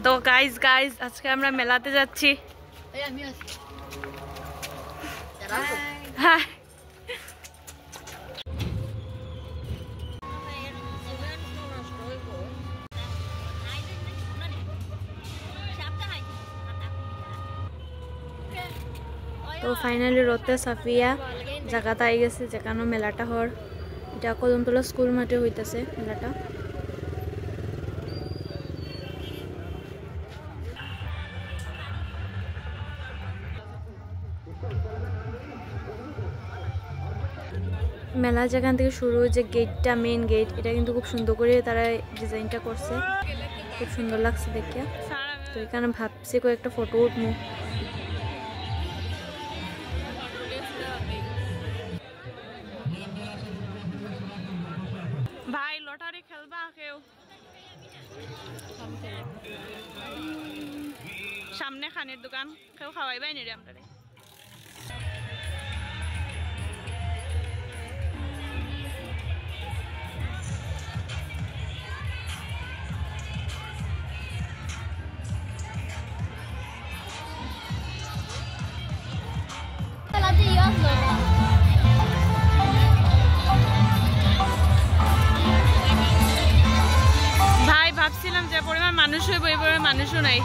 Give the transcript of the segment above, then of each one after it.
তো গাইস আজকে আমরা মেলাতে যাচ্ছি। হ্যাঁ তো ফাইনালি রোতে সাফিয়া জায়গাতে আই গেছে যেখানে মেলাটা হর। এটা কদমতলা স্কুল মাঠে হইতেছে মেলাটা। মেলা যেখান থেকে শুরু যে গেটটা মেইন গেট এটা কিন্তু খুব সুন্দর করে তারা ডিজাইনটা করছে, খুব সুন্দর লাগছে দেখে। তো এখানে ভাবছি কয়েকটা ফটো উঠবো। ভাই লটারি খেলবা কেউ? সামনে খানের দোকান কেউ খাওয়াইবাই নি রে আমরা। ভাই ভাবছিলাম যে পরিমাণ মানুষ হইব এই পরিমাণ মানুষও নাই।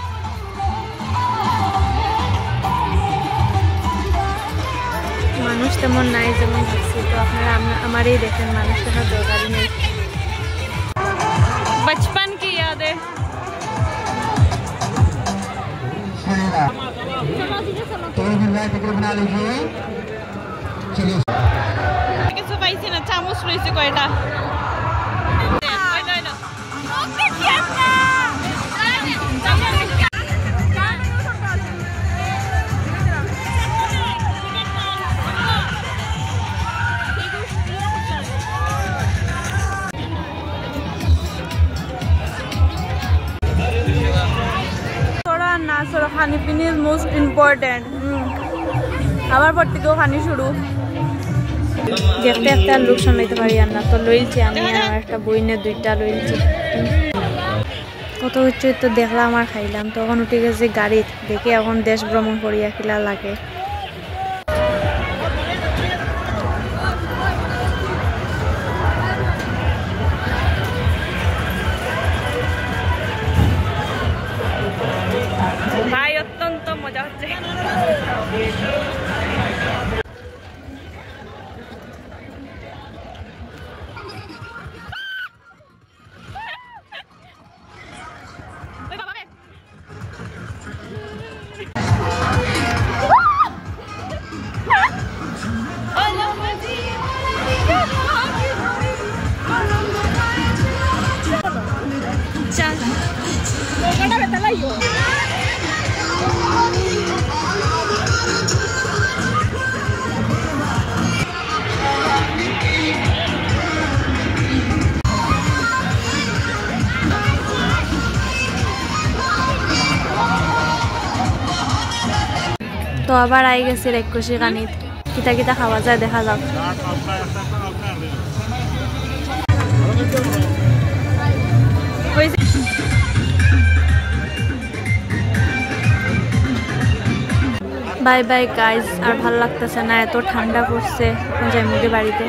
মানুষ তেমন নাই যেমন ভাবছি। তো আপনারা আমারই দেখেন, মানুষ দেখার দরকারই নেই। बचपन की यादें। কিছু পাইছি না, চামচ রয়েছে কয়টা। খানি পিনি ইজ মোস্ট ইম্পর্টেন্ট। আবার পর থেকেও খানি শুরু। দেখতে একটা লোক সামলাইতে পারি আর না, তো লইছি আমি আর একটা বইনে দুইটা লইছি। কত কিছু তো দেখলাম আর খাইলাম। তখন উঠে গেছে গাড়িত, দেখে এখন দেশ ভ্রমণ করিয়া কিলা লাগে। ভাই অত্যন্ত মজা হচ্ছে। তো আবার আই গেছে রেকশি কানিত, কিতা কিতা খাওয়া যায় দেখা যাক। বাই বাই গাইজ, আর ভাল লাগতেছে না, এত ঠান্ডা পড়ছে। এখন যাই মুখে বাড়িতে।